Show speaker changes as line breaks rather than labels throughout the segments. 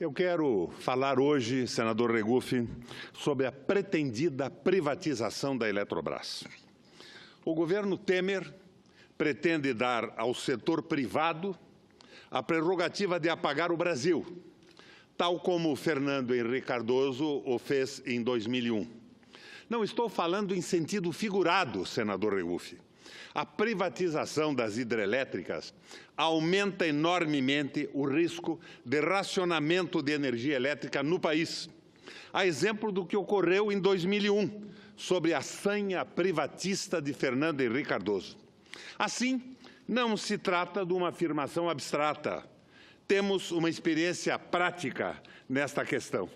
Eu quero falar hoje, senador Regufe, sobre a pretendida privatização da Eletrobras. O governo Temer pretende dar ao setor privado a prerrogativa de apagar o Brasil, tal como Fernando Henrique Cardoso o fez em 2001. Não estou falando em sentido figurado, senador Regufe. A privatização das hidrelétricas aumenta enormemente o risco de racionamento de energia elétrica no país, a exemplo do que ocorreu em 2001, sobre a sanha privatista de Fernando Henrique Cardoso. Assim, não se trata de uma afirmação abstrata. Temos uma experiência prática nesta questão.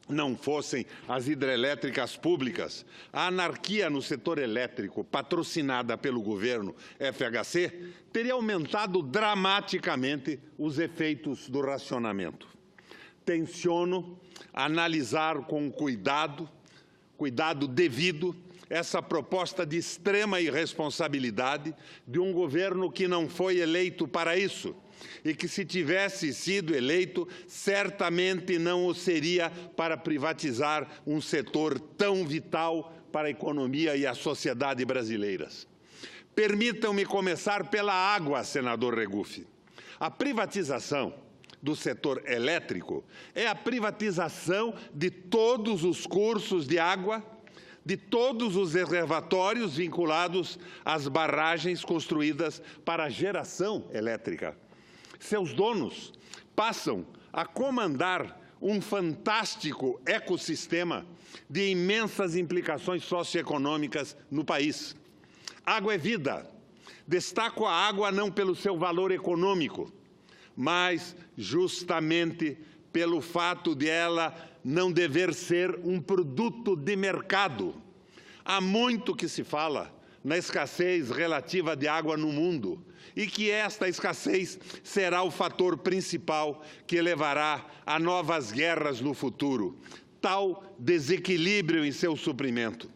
Não fossem as hidrelétricas públicas, a anarquia no setor elétrico, patrocinada pelo governo FHC, teria aumentado dramaticamente os efeitos do racionamento. Tenciono analisar com cuidado devido, essa proposta de extrema irresponsabilidade de um governo que não foi eleito para isso e que, se tivesse sido eleito, certamente não o seria para privatizar um setor tão vital para a economia e a sociedade brasileiras. Permitam-me começar pela água, senador Regufe. A privatização do setor elétrico é a privatização de todos os cursos de água, de todos os reservatórios vinculados às barragens construídas para a geração elétrica. Seus donos passam a comandar um fantástico ecossistema de imensas implicações socioeconômicas no país. Água é vida. Destaco a água não pelo seu valor econômico, mas justamente pelo fato de ela não dever ser um produto de mercado. Há muito que se fala na escassez relativa de água no mundo e que esta escassez será o fator principal que levará a novas guerras no futuro. Tal desequilíbrio em seu suprimento.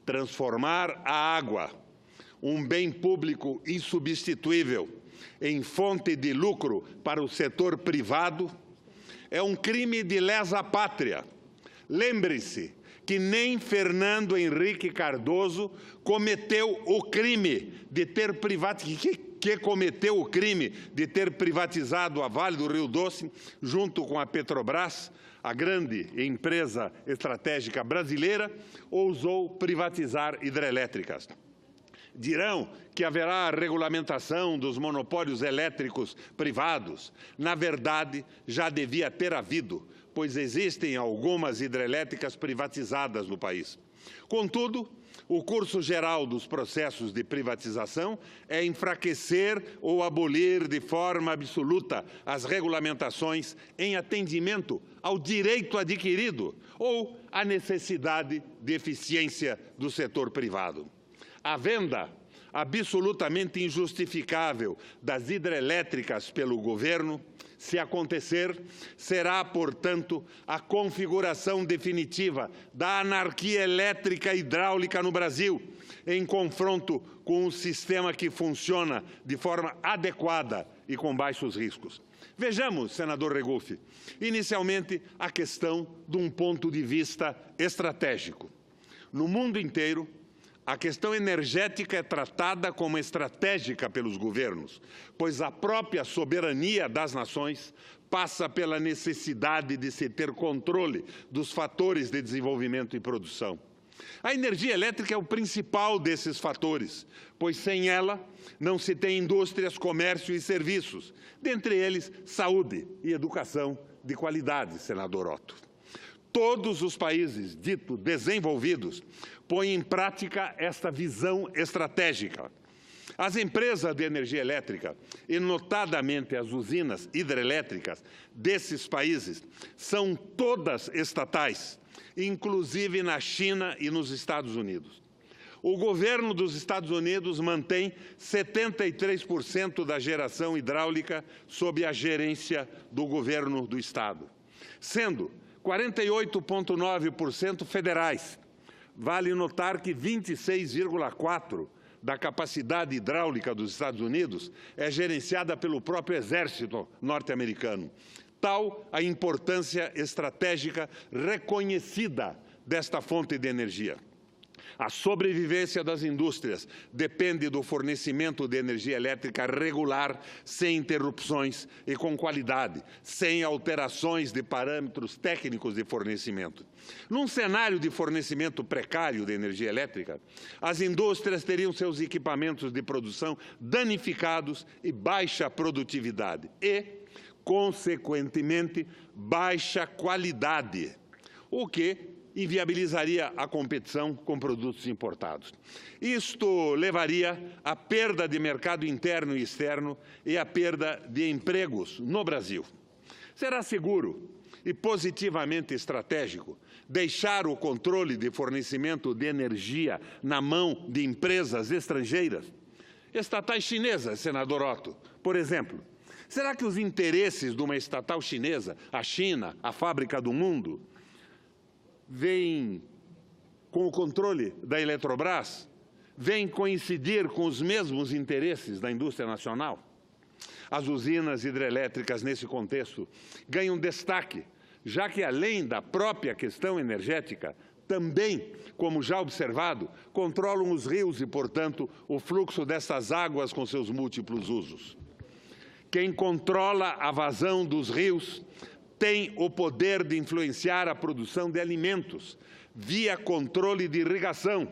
Transformar a água, um bem público insubstituível, em fonte de lucro para o setor privado, é um crime de lesa pátria. Lembre-se que nem Fernando Henrique Cardoso cometeu o crime de ter privatizado a Vale do Rio Doce junto com a Petrobras, a grande empresa estratégica brasileira, ousou privatizar hidrelétricas. Dirão que haverá regulamentação dos monopólios elétricos privados. Na verdade, já devia ter havido, pois existem algumas hidrelétricas privatizadas no país. Contudo, o curso geral dos processos de privatização é enfraquecer ou abolir de forma absoluta as regulamentações em atendimento ao direito adquirido ou à necessidade de eficiência do setor privado. A venda absolutamente injustificável das hidrelétricas pelo governo, se acontecer, será, portanto, a configuração definitiva da anarquia elétrica e hidráulica no Brasil, em confronto com um sistema que funciona de forma adequada e com baixos riscos. Vejamos, senador Regufe, inicialmente a questão de um ponto de vista estratégico. No mundo inteiro, a questão energética é tratada como estratégica pelos governos, pois a própria soberania das nações passa pela necessidade de se ter controle dos fatores de desenvolvimento e produção. A energia elétrica é o principal desses fatores, pois sem ela não se tem indústrias, comércio e serviços, dentre eles saúde e educação de qualidade, senador Otto. Todos os países dito desenvolvidos põem em prática esta visão estratégica. As empresas de energia elétrica, e notadamente as usinas hidrelétricas desses países, são todas estatais, inclusive na China e nos Estados Unidos. O governo dos Estados Unidos mantém 73% da geração hidráulica sob a gerência do governo do Estado, sendo 48,9% federais. Vale notar que 26,4% da capacidade hidráulica dos Estados Unidos é gerenciada pelo próprio exército norte-americano. tal a importância estratégica reconhecida desta fonte de energia. A sobrevivência das indústrias depende do fornecimento de energia elétrica regular, sem interrupções e com qualidade, sem alterações de parâmetros técnicos de fornecimento. Num cenário de fornecimento precário de energia elétrica, as indústrias teriam seus equipamentos de produção danificados e baixa produtividade e, consequentemente, baixa qualidade, o que inviabilizaria a competição com produtos importados. Isto levaria à perda de mercado interno e externo e à perda de empregos no Brasil. Será seguro e positivamente estratégico deixar o controle de fornecimento de energia na mão de empresas estrangeiras? Estatais chinesas, senador Otto, por exemplo. Será que os interesses de uma estatal chinesa, a China, a fábrica do mundo, vem com o controle da Eletrobras, vem coincidir com os mesmos interesses da indústria nacional? As usinas hidrelétricas, nesse contexto, ganham destaque, já que, além da própria questão energética, também, como já observado, controlam os rios e, portanto, o fluxo dessas águas com seus múltiplos usos. Quem controla a vazão dos rios tem o poder de influenciar a produção de alimentos via controle de irrigação,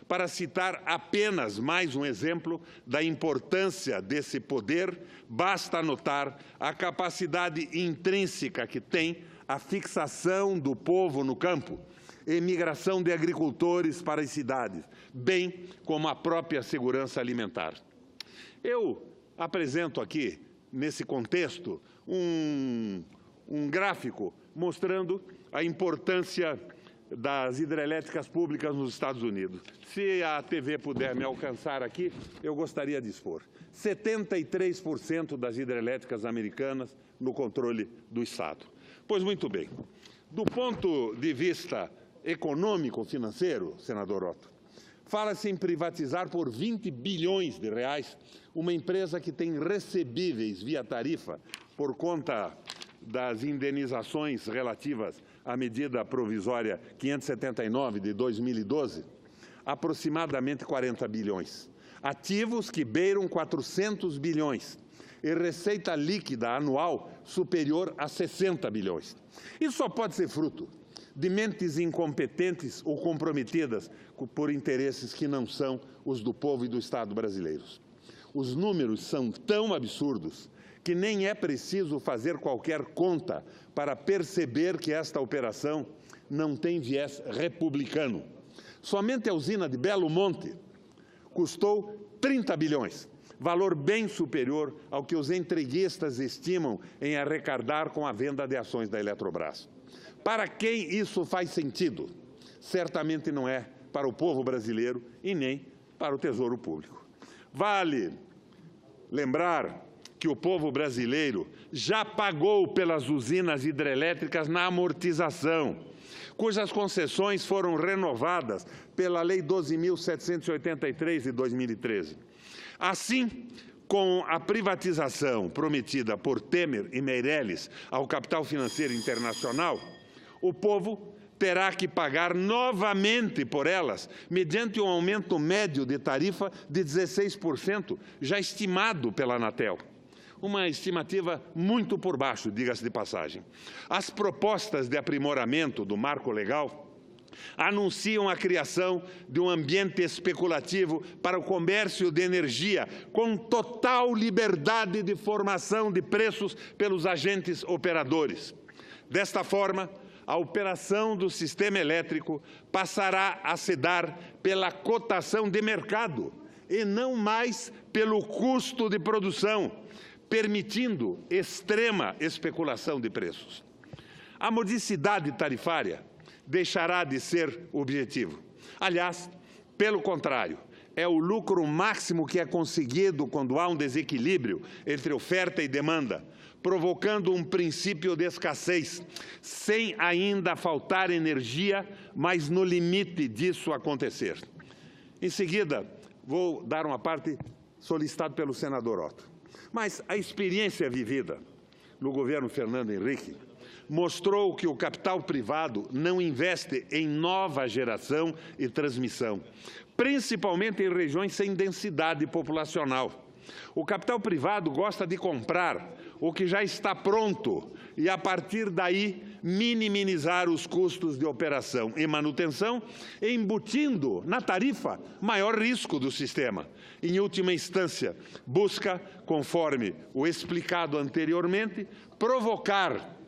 para citar apenas mais um exemplo da importância desse poder. Basta notar a capacidade intrínseca que tem a fixação do povo no campo, emigração de agricultores para as cidades, bem como a própria segurança alimentar. Eu apresento aqui, nesse contexto, um gráfico mostrando a importância das hidrelétricas públicas nos Estados Unidos. Se a TV puder me alcançar aqui, eu gostaria de expor. 73% das hidrelétricas americanas no controle do Estado. Pois muito bem, do ponto de vista econômico-financeiro, senador Otto, fala-se em privatizar por 20 bilhões de reais uma empresa que tem recebíveis via tarifa por conta das indenizações relativas à medida provisória 579 de 2012, aproximadamente 40 bilhões. Ativos que beiram 400 bilhões e receita líquida anual superior a 60 bilhões. Isso só pode ser fruto de mentes incompetentes ou comprometidas por interesses que não são os do povo e do Estado brasileiros. Os números são tão absurdos que nem é preciso fazer qualquer conta para perceber que esta operação não tem viés republicano. Somente a usina de Belo Monte custou 30 bilhões, valor bem superior ao que os entreguistas estimam em arrecadar com a venda de ações da Eletrobras. Para quem isso faz sentido? Certamente não é para o povo brasileiro e nem para o Tesouro Público. Vale lembrar que o povo brasileiro já pagou pelas usinas hidrelétricas na amortização, cujas concessões foram renovadas pela Lei 12.783 de 2013. Assim, com a privatização prometida por Temer e Meirelles ao capital financeiro internacional, o povo terá que pagar novamente por elas, mediante um aumento médio de tarifa de 16%, já estimado pela Anatel. Uma estimativa muito por baixo, diga-se de passagem. As propostas de aprimoramento do marco legal anunciam a criação de um ambiente especulativo para o comércio de energia, com total liberdade de formação de preços pelos agentes operadores. Desta forma, a operação do sistema elétrico passará a se dar pela cotação de mercado e não mais pelo custo de produção, permitindo extrema especulação de preços. A modicidade tarifária deixará de ser o objetivo. Aliás, pelo contrário, é o lucro máximo que é conseguido quando há um desequilíbrio entre oferta e demanda, provocando um princípio de escassez, sem ainda faltar energia, mas no limite disso acontecer. Em seguida, vou dar uma parte solicitada pelo senador Otto. Mas a experiência vivida no governo Fernando Henrique, mostrou que o capital privado não investe em nova geração e transmissão, principalmente em regiões sem densidade populacional. O capital privado gosta de comprar o que já está pronto e, a partir daí, minimizar os custos de operação e manutenção, embutindo na tarifa maior risco do sistema. Em última instância, busca, conforme o explicado anteriormente, provocar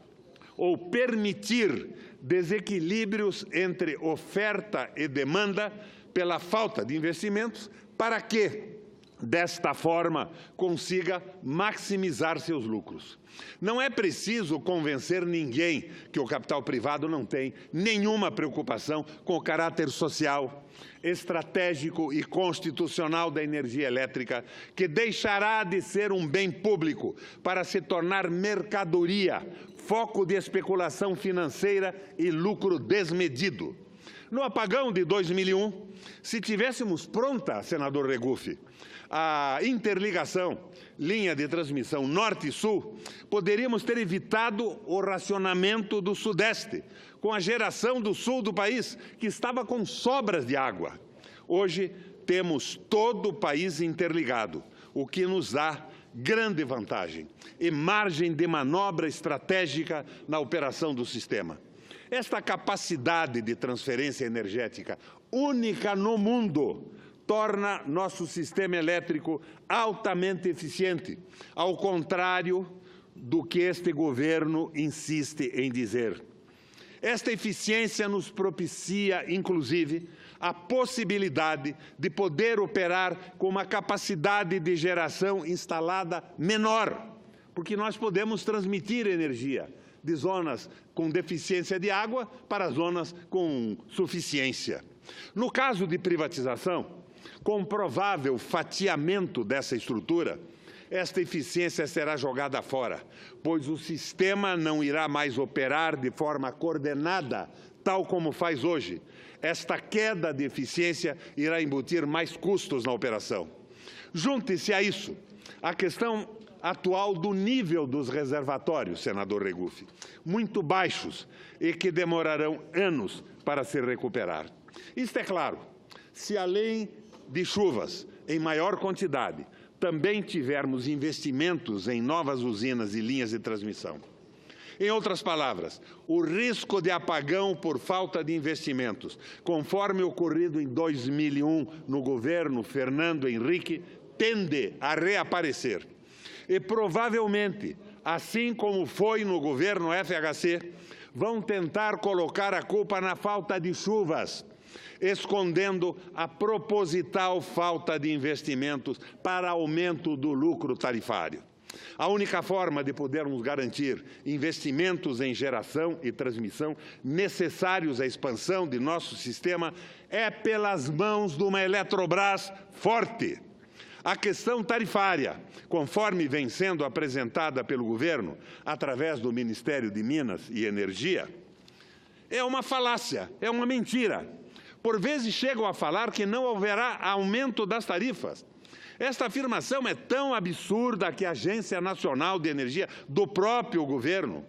ou permitir desequilíbrios entre oferta e demanda pela falta de investimentos, para que, desta forma, consiga maximizar seus lucros. Não é preciso convencer ninguém que o capital privado não tem nenhuma preocupação com o caráter social, estratégico e constitucional da energia elétrica, que deixará de ser um bem público para se tornar mercadoria, foco de especulação financeira e lucro desmedido. No apagão de 2001, se tivéssemos pronta, senador Regufe, a interligação, linha de transmissão norte e sul, poderíamos ter evitado o racionamento do Sudeste, com a geração do sul do país, que estava com sobras de água. Hoje, temos todo o país interligado, o que nos dá grande vantagem e margem de manobra estratégica na operação do sistema. Esta capacidade de transferência energética única no mundo torna nosso sistema elétrico altamente eficiente, ao contrário do que este governo insiste em dizer. Esta eficiência nos propicia, inclusive, a possibilidade de poder operar com uma capacidade de geração instalada menor, porque nós podemos transmitir energia de zonas com deficiência de água para zonas com suficiência. No caso de privatização, com provável fatiamento dessa estrutura, esta eficiência será jogada fora, pois o sistema não irá mais operar de forma coordenada, tal como faz hoje. Esta queda de eficiência irá embutir mais custos na operação. Junte-se a isso a questão atual do nível dos reservatórios, senador Regufe, muito baixos e que demorarão anos para se recuperar. Isto é claro, se além de chuvas em maior quantidade, também tivermos investimentos em novas usinas e linhas de transmissão. Em outras palavras, o risco de apagão por falta de investimentos, conforme ocorrido em 2001 no governo Fernando Henrique, tende a reaparecer. E provavelmente, assim como foi no governo FHC, vão tentar colocar a culpa na falta de chuvas, escondendo a proposital falta de investimentos para aumento do lucro tarifário. A única forma de podermos garantir investimentos em geração e transmissão necessários à expansão de nosso sistema é pelas mãos de uma Eletrobras forte. A questão tarifária, conforme vem sendo apresentada pelo governo através do Ministério de Minas e Energia, é uma falácia, é uma mentira. Por vezes chegam a falar que não haverá aumento das tarifas. Esta afirmação é tão absurda que a Agência Nacional de Energia do próprio governo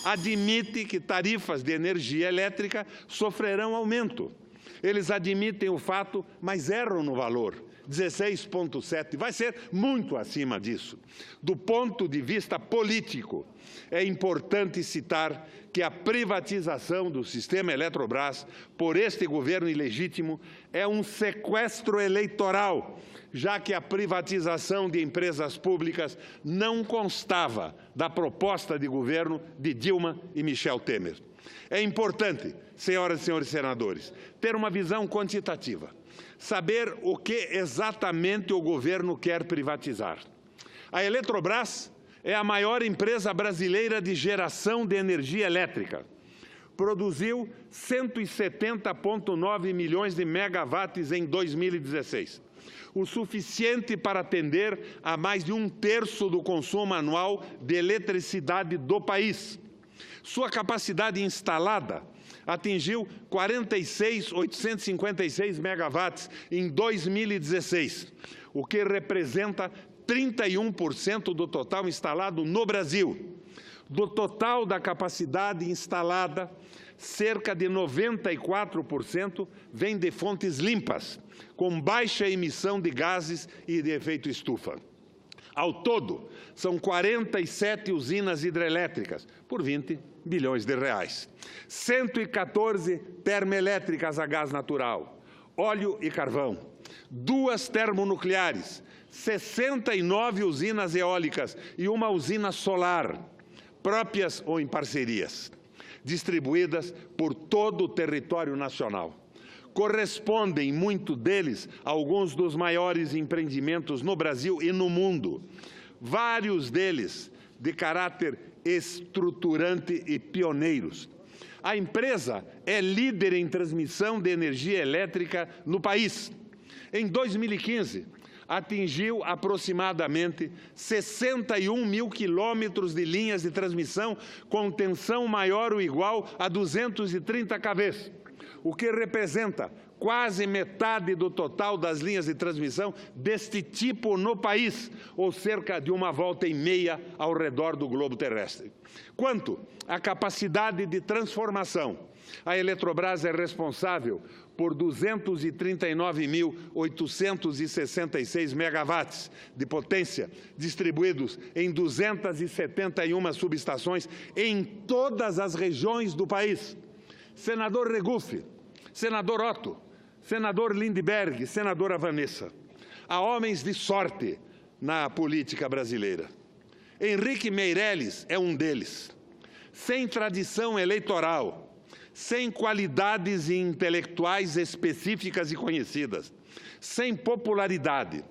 admite que tarifas de energia elétrica sofrerão aumento. Eles admitem o fato, mas erram no valor. 16,7, vai ser muito acima disso. Do ponto de vista político, é importante citar que a privatização do sistema Eletrobras por este governo ilegítimo é um sequestro eleitoral, já que a privatização de empresas públicas não constava da proposta de governo de Dilma e Michel Temer. É importante, senhoras e senhores senadores, ter uma visão quantitativa, saber o que exatamente o governo quer privatizar. A Eletrobras é a maior empresa brasileira de geração de energia elétrica. Produziu 170,9 milhões de megawatts em 2016, o suficiente para atender a mais de 1/3 do consumo anual de eletricidade do país. Sua capacidade instalada atingiu 46.856 megawatts em 2016, o que representa 31% do total instalado no Brasil. Do total da capacidade instalada, cerca de 94% vem de fontes limpas, com baixa emissão de gases e de efeito estufa. Ao todo, são 47 usinas hidrelétricas, por 20 bilhões de reais. 114 termoelétricas a gás natural, óleo e carvão. 2 termonucleares, 69 usinas eólicas e uma usina solar, próprias ou em parcerias, distribuídas por todo o território nacional. Correspondem, muito deles, a alguns dos maiores empreendimentos no Brasil e no mundo. Vários deles de caráter estruturante e pioneiros. A empresa é líder em transmissão de energia elétrica no país. Em 2015, atingiu aproximadamente 61 mil quilômetros de linhas de transmissão com tensão maior ou igual a 230 kV, o que representa quase metade do total das linhas de transmissão deste tipo no país, ou cerca de 1,5 voltas ao redor do globo terrestre. Quanto à capacidade de transformação, a Eletrobras é responsável por 239.866 megawatts de potência, distribuídos em 271 subestações em todas as regiões do país. Senador Regufe, senador Otto, senador Lindbergh, senadora Vanessa, há homens de sorte na política brasileira. Henrique Meirelles é um deles. Sem tradição eleitoral, sem qualidades intelectuais específicas e conhecidas, sem popularidade,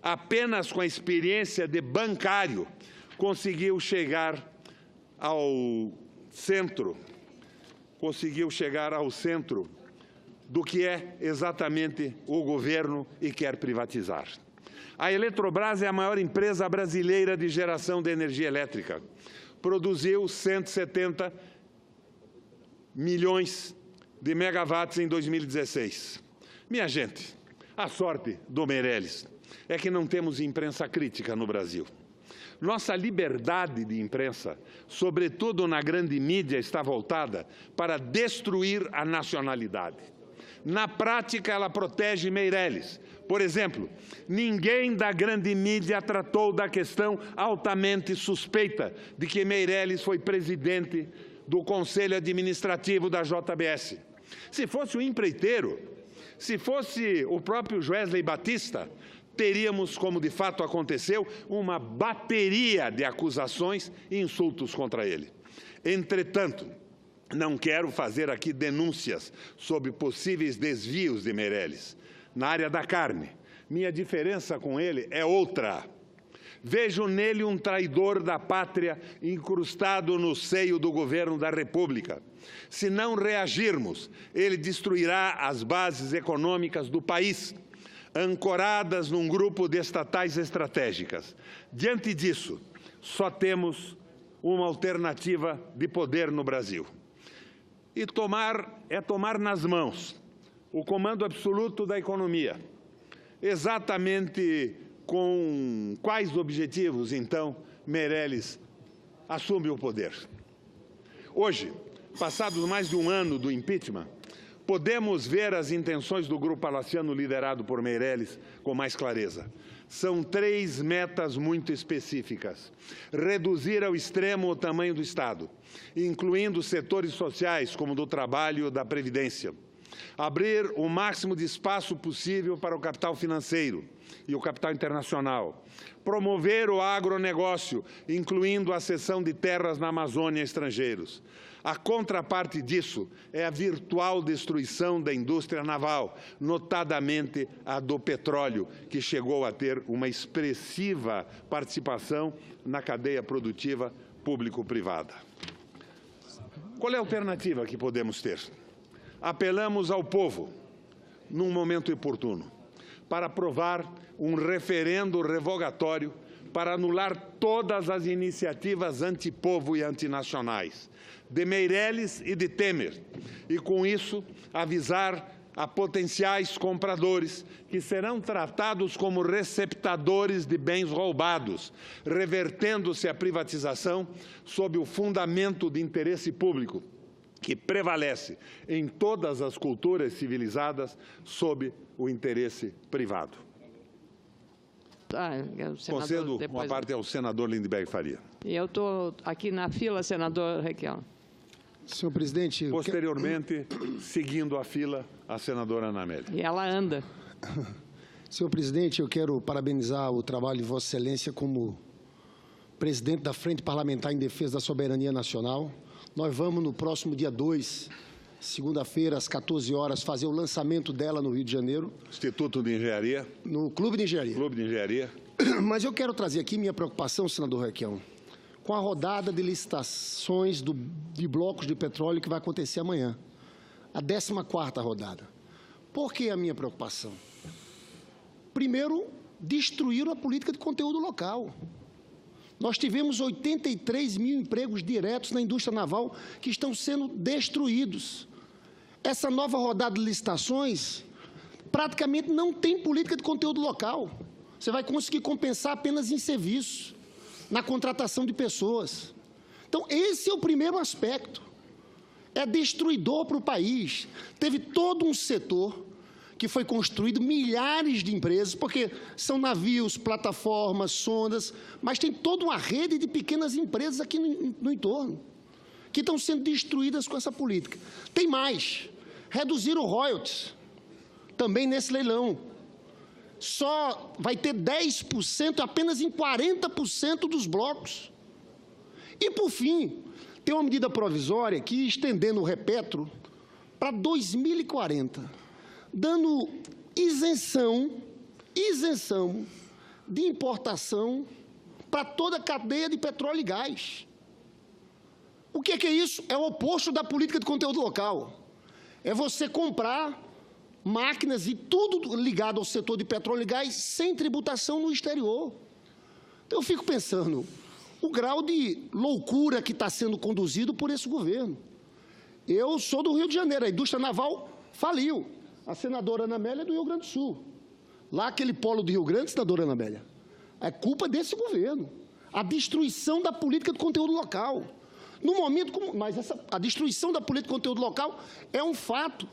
apenas com a experiência de bancário, conseguiu chegar ao centro do que é exatamente o governo e quer privatizar. A Eletrobras é a maior empresa brasileira de geração de energia elétrica. Produziu 170 milhões de megawatts em 2016. Minha gente, a sorte do Meirelles é que não temos imprensa crítica no Brasil. Nossa liberdade de imprensa, sobretudo na grande mídia, está voltada para destruir a nacionalidade. Na prática, ela protege Meirelles. Por exemplo, ninguém da grande mídia tratou da questão altamente suspeita de que Meirelles foi presidente do Conselho Administrativo da JBS. Se fosse o empreiteiro, se fosse o próprio Joesley Batista, teríamos, como de fato aconteceu, uma bateria de acusações e insultos contra ele. Entretanto, não quero fazer aqui denúncias sobre possíveis desvios de Meirelles. Na área da carne, minha diferença com ele é outra. Vejo nele um traidor da pátria incrustado no seio do governo da República. Se não reagirmos, ele destruirá as bases econômicas do país, ancoradas num grupo de estatais estratégicas. Diante disso, só temos uma alternativa de poder no Brasil. E tomar nas mãos o comando absoluto da economia. Exatamente com quais objetivos, então, Meirelles assume o poder? Hoje, passados mais de um ano do impeachment, podemos ver as intenções do grupo palaciano liderado por Meirelles com mais clareza. São 3 metas muito específicas. Reduzir ao extremo o tamanho do Estado, incluindo setores sociais como do trabalho e da previdência. Abrir o máximo de espaço possível para o capital financeiro e o capital internacional. Promover o agronegócio, incluindo a cessão de terras na Amazônia a estrangeiros. A contraparte disso é a virtual destruição da indústria naval, notadamente a do petróleo, que chegou a ter uma expressiva participação na cadeia produtiva público-privada. Qual é a alternativa que podemos ter? Apelamos ao povo, num momento oportuno, para aprovar um referendo revogatório para anular todas as iniciativas antipovo e antinacionais, de Meirelles e de Temer, e com isso avisar a potenciais compradores, que serão tratados como receptadores de bens roubados, revertendo-se a privatização sob o fundamento de interesse público, que prevalece em todas as culturas civilizadas sob o interesse privado. Concedo uma parte ao senador Lindbergh Faria.
E eu estou aqui na fila, senador Requião.
Senhor presidente...
Posteriormente, seguindo a fila, a senadora Ana Amélia.
E ela anda.
Senhor presidente, eu quero parabenizar o trabalho de Vossa Excelência como presidente da Frente Parlamentar em Defesa da Soberania Nacional. Nós vamos, no próximo dia 2, segunda-feira, às 14 horas, fazer o lançamento dela no Rio de Janeiro.
Instituto de Engenharia.
No Clube de Engenharia.
Clube de Engenharia.
Mas eu quero trazer aqui minha preocupação, senador Requião, com a rodada de licitações de blocos de petróleo que vai acontecer amanhã. A 14ª rodada. Por que a minha preocupação? Primeiro, destruíram a política de conteúdo local. Nós tivemos 83 mil empregos diretos na indústria naval que estão sendo destruídos. Essa nova rodada de licitações praticamente não tem política de conteúdo local. Você vai conseguir compensar apenas em serviço, na contratação de pessoas. Então, esse é o primeiro aspecto. É destruidor para o país. Teve todo um setor que foi construído, milhares de empresas, porque são navios, plataformas, sondas, mas tem toda uma rede de pequenas empresas aqui no entorno, que estão sendo destruídas com essa política. Tem mais, reduziram royalties, também nesse leilão. Só vai ter 10% apenas em 40% dos blocos. E, por fim, tem uma medida provisória que, estendendo o Repetro para 2040, dando isenção de importação para toda a cadeia de petróleo e gás. O que é isso? É o oposto da política de conteúdo local. É você comprar máquinas e tudo ligado ao setor de petróleo e gás sem tributação no exterior. Então, eu fico pensando, o grau de loucura que está sendo conduzido por esse governo. Eu sou do Rio de Janeiro, a indústria naval faliu. A senadora Ana Amélia é do Rio Grande do Sul. Lá, aquele polo do Rio Grande, senadora Ana Amélia, é culpa desse governo. A destruição da política de conteúdo local. No momento, mas a destruição da política de conteúdo local é um fato.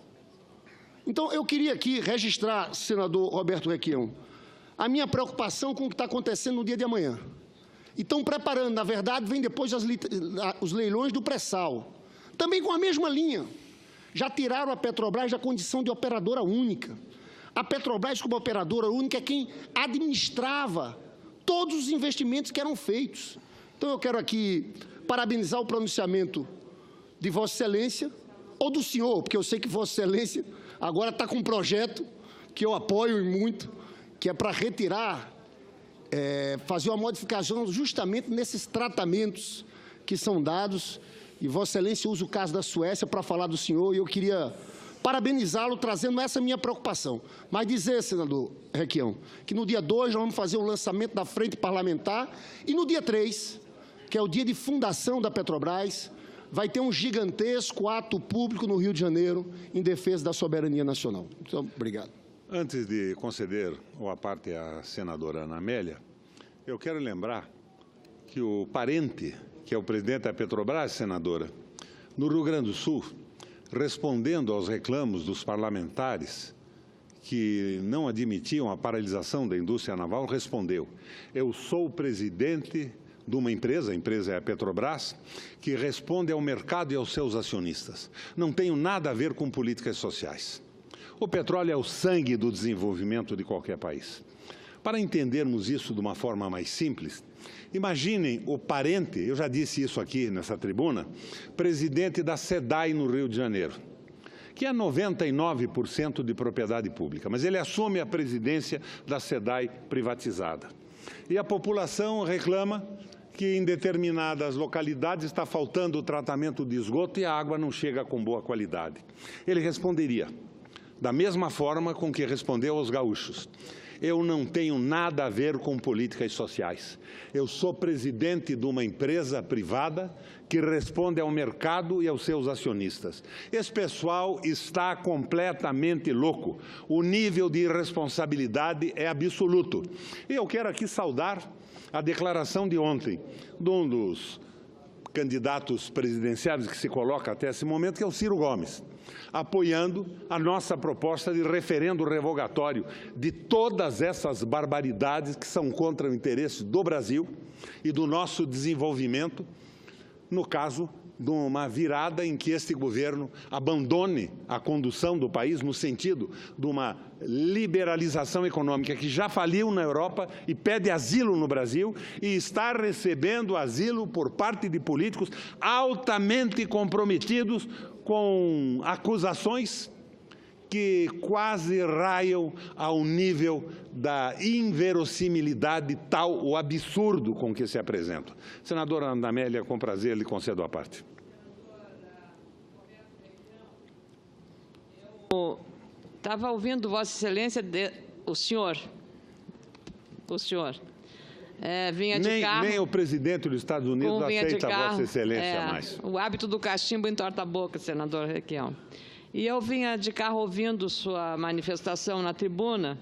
Então, eu queria aqui registrar, senador Roberto Requião, a minha preocupação com o que está acontecendo no dia de amanhã. E estão preparando, na verdade, vem depois os leilões do pré-sal. Também com a mesma linha. Já tiraram a Petrobras da condição de operadora única. A Petrobras, como operadora única, é quem administrava todos os investimentos que eram feitos. Então, eu quero aqui parabenizar o pronunciamento de Vossa Excelência, ou do senhor, porque eu sei que Vossa Excelência agora está com um projeto que eu apoio muito, que é para retirar, fazer uma modificação justamente nesses tratamentos que são dados. E Vossa Excelência usa o caso da Suécia para falar do senhor, e eu queria parabenizá-lo trazendo essa minha preocupação. Mas dizer, senador Requião, que no dia 2 nós vamos fazer o lançamento da Frente Parlamentar, e no dia 3, que é o dia de fundação da Petrobras, vai ter um gigantesco ato público no Rio de Janeiro em defesa da soberania nacional. Muito obrigado.
Antes de conceder a parte à senadora Ana Amélia, eu quero lembrar que o parente, que é o presidente da Petrobras, senadora, no Rio Grande do Sul, respondendo aos reclamos dos parlamentares que não admitiam a paralisação da indústria naval, respondeu: eu sou o presidente de uma empresa, a empresa é a Petrobras, que responde ao mercado e aos seus acionistas. Não tenho nada a ver com políticas sociais. O petróleo é o sangue do desenvolvimento de qualquer país. Para entendermos isso de uma forma mais simples, imaginem o parente, eu já disse isso aqui nessa tribuna, presidente da SEDAI no Rio de Janeiro, que é 99% de propriedade pública, mas ele assume a presidência da SEDAI privatizada. E a população reclama que em determinadas localidades está faltando o tratamento de esgoto e a água não chega com boa qualidade. Ele responderia da mesma forma com que respondeu aos gaúchos: eu não tenho nada a ver com políticas sociais. Eu sou presidente de uma empresa privada que responde ao mercado e aos seus acionistas. Esse pessoal está completamente louco. O nível de irresponsabilidade é absoluto. E eu quero aqui saudar a declaração de ontem de um dos candidatos presidenciais que se coloca até esse momento, que é o Ciro Gomes, apoiando a nossa proposta de referendo revogatório de todas essas barbaridades que são contra o interesse do Brasil e do nosso desenvolvimento, no caso de uma virada em que este governo abandone a condução do país no sentido de uma liberalização econômica que já faliu na Europa e pede asilo no Brasil e está recebendo asilo por parte de políticos altamente comprometidos com acusações que quase raiam ao nível da inverossimilidade tal o absurdo com que se apresentam. Senadora Ana Amélia, com prazer lhe concedo a parte.
Estava ouvindo Vossa Excelência, o senhor vinha de carro.
Nem o presidente dos Estados Unidos aceita Vossa Excelência mais.
O hábito do cachimbo entorta a boca, senador Requião. E eu vinha de carro ouvindo sua manifestação na tribuna,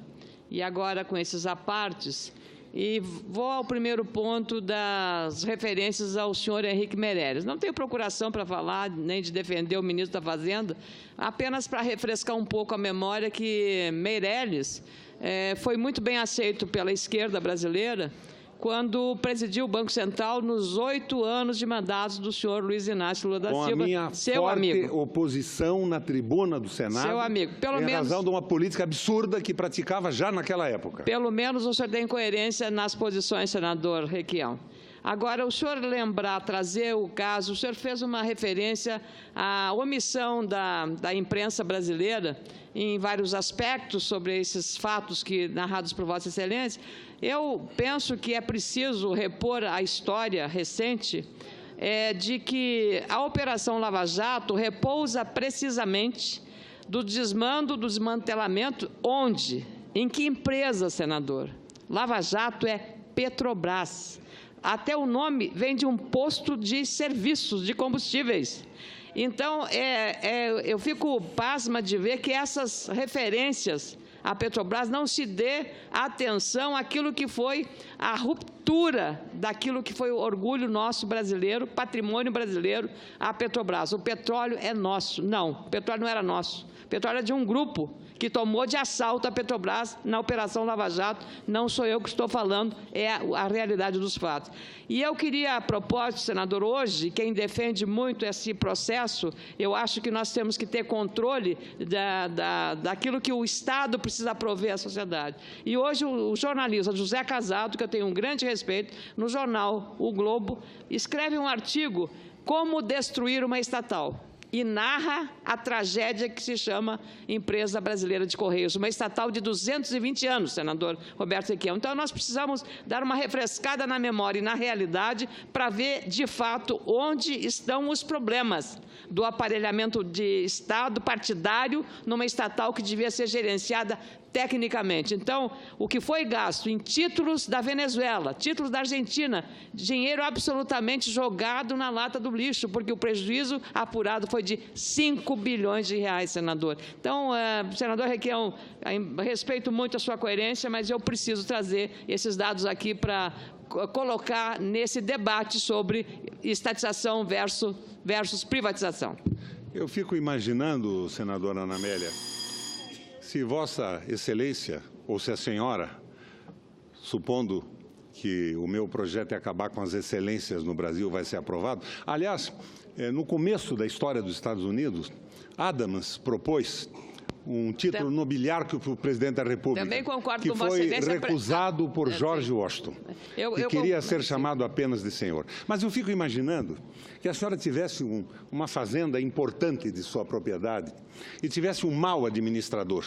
e agora com esses apartes, e vou ao primeiro ponto das referências ao senhor Henrique Meirelles. Não tenho procuração para falar, nem de defender o ministro da Fazenda, apenas para refrescar um pouco a memória que Meirelles foi muito bem aceito pela esquerda brasileira quando presidiu o Banco Central nos 8 anos de mandato do senhor Luiz Inácio Lula da Silva,
com a minha forte oposição na tribuna do Senado,
seu amigo,
em razão de uma política absurda que praticava já naquela época.
Pelo menos o senhor tem coerência nas posições, senador Requião. Agora, o senhor trazer o caso, o senhor fez uma referência à omissão da imprensa brasileira em vários aspectos sobre esses fatos narrados por Vossa Excelência. Eu penso que é preciso repor a história recente de que a Operação Lava Jato repousa precisamente do desmantelamento onde? Em que empresa, senador? Lava Jato é Petrobras. Até o nome vem de um posto de serviços, de combustíveis. Então, eu fico pasma de ver que essas referências à Petrobras não se dê atenção àquilo que foi a ruptura daquilo que foi o orgulho nosso brasileiro, patrimônio brasileiro, a Petrobras. O petróleo é nosso. Não, o petróleo não era nosso. O petróleo é de um grupo que tomou de assalto a Petrobras na Operação Lava Jato. Não sou eu que estou falando, é a realidade dos fatos. E eu queria, a propósito, senador, hoje, quem defende muito esse processo, eu acho que nós temos que ter controle daquilo que o Estado precisa prover à sociedade. E hoje o jornalista José Casado, que eu tenho um grande respeito, no jornal O Globo, escreve um artigo, Como Destruir uma Estatal, e narra a tragédia que se chama Empresa Brasileira de Correios, uma estatal de 220 anos, senador Roberto Requião. Então, nós precisamos dar uma refrescada na memória e na realidade para ver, de fato, onde estão os problemas do aparelhamento de Estado partidário numa estatal que devia ser gerenciada tecnicamente. Então, o que foi gasto em títulos da Venezuela, títulos da Argentina, dinheiro absolutamente jogado na lata do lixo, porque o prejuízo apurado foi de 5 bilhões de reais, senador. Então, senador Requião, respeito muito a sua coerência, mas eu preciso trazer esses dados aqui para colocar nesse debate sobre estatização versus privatização.
Eu fico imaginando, senadora Ana Amélia, se Vossa Excelência, ou se a senhora, supondo que o meu projeto é acabar com as excelências no Brasil, vai ser aprovado. Aliás, no começo da história dos Estados Unidos, Adams propôs um título nobiliário para o presidente da República,
também concordo
que
com Vossa
foi
Excelência,
recusado por George Washington, que queria ser chamado apenas de senhor. Mas eu fico imaginando que a senhora tivesse uma fazenda importante de sua propriedade e tivesse um mau administrador.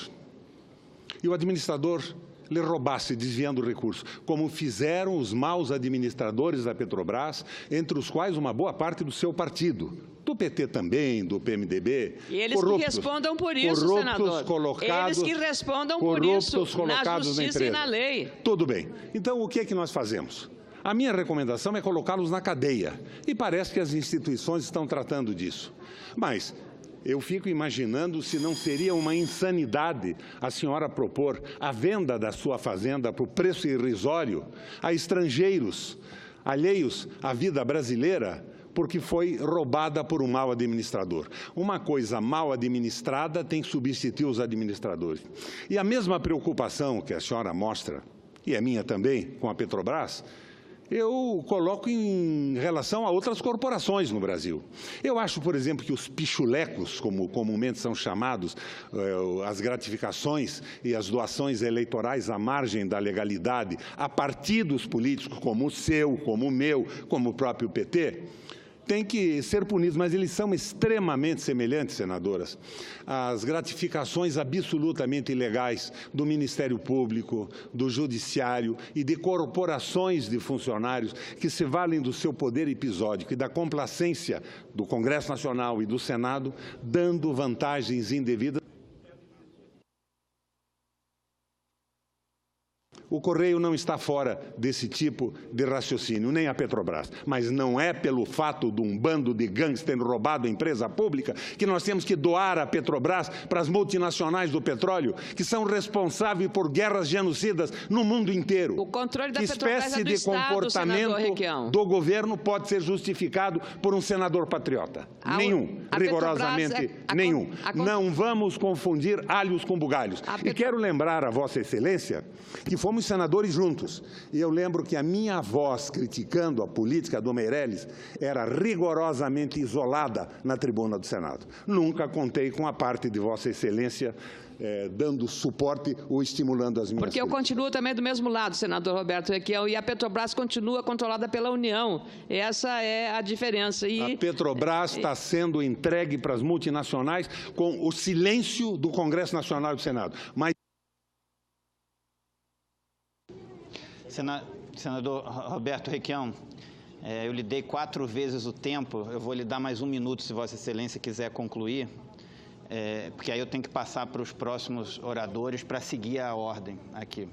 E o administrador lhe roubasse desviando recursos, como fizeram os maus administradores da Petrobras, entre os quais uma boa parte do seu partido, do PT também, do PMDB.
E eles que respondam por isso, senador. Eles que respondam por isso na justiça e na lei.
Tudo bem. Então, o que é que nós fazemos? A minha recomendação é colocá-los na cadeia. E parece que as instituições estão tratando disso. Mas eu fico imaginando se não seria uma insanidade a senhora propor a venda da sua fazenda por preço irrisório a estrangeiros alheios à vida brasileira, porque foi roubada por um mau administrador. Uma coisa mal administrada tem que substituir os administradores. E a mesma preocupação que a senhora mostra, e é minha também, com a Petrobras, eu coloco em relação a outras corporações no Brasil. Eu acho, por exemplo, que os pichulecos, como comumente são chamados, as gratificações e as doações eleitorais à margem da legalidade a partidos políticos como o seu, como o meu, como o próprio PT, têm que ser punidos, mas eles são extremamente semelhantes, senadoras, às gratificações absolutamente ilegais do Ministério Público, do Judiciário e de corporações de funcionários que se valem do seu poder episódico e da complacência do Congresso Nacional e do Senado, dando vantagens indevidas. O Correio não está fora desse tipo de raciocínio, nem a Petrobras. Mas não é pelo fato de um bando de gangues tendo roubado a empresa pública que nós temos que doar a Petrobras para as multinacionais do petróleo, que são responsáveis por guerras genocidas no mundo inteiro.
O controle da
que
Petrobras
espécie
é do
de
Estado,
comportamento do governo pode ser justificado por um senador patriota? Nenhum, rigorosamente nenhum. Não vamos confundir alhos com bugalhos. E quero lembrar a Vossa Excelência que fomos senadores juntos. E eu lembro que a minha voz criticando a política do Meirelles era rigorosamente isolada na tribuna do Senado. Nunca contei com a parte de Vossa Excelência dando suporte ou estimulando as minhas
Porque eu continuo também do mesmo lado, senador Roberto Requião, e a Petrobras continua controlada pela União. Essa é a diferença.
A Petrobras está sendo entregue para as multinacionais com o silêncio do Congresso Nacional e do Senado. Mas
Senador Roberto Requião, eu lhe dei 4 vezes o tempo, eu vou lhe dar mais 1 minuto, se Vossa Excelência quiser concluir, porque aí eu tenho que passar para os próximos oradores para seguir a ordem aqui.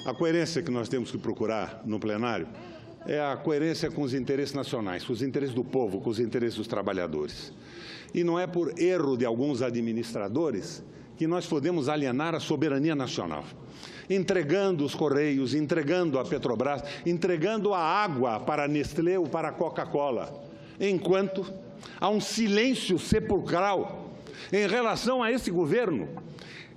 A coerência que nós temos que procurar no plenário é a coerência com os interesses nacionais, com os interesses do povo, com os interesses dos trabalhadores. E não é por erro de alguns administradores que nós podemos alienar a soberania nacional, entregando os Correios, entregando a Petrobras, entregando a água para a Nestlé ou para a Coca-Cola, enquanto há um silêncio sepulcral em relação a esse governo,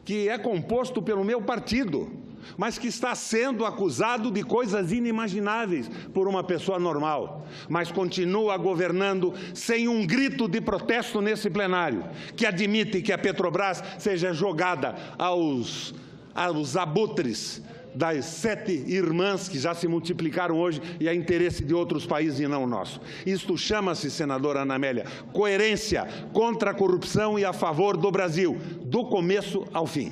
que é composto pelo meu partido, mas que está sendo acusado de coisas inimagináveis por uma pessoa normal, mas continua governando sem um grito de protesto nesse plenário, que admite que a Petrobras seja jogada aos abutres das 7 irmãs que já se multiplicaram hoje e a interesse de outros países e não o nosso. Isto chama-se, senadora Ana Amélia, coerência contra a corrupção e a favor do Brasil, do começo ao fim.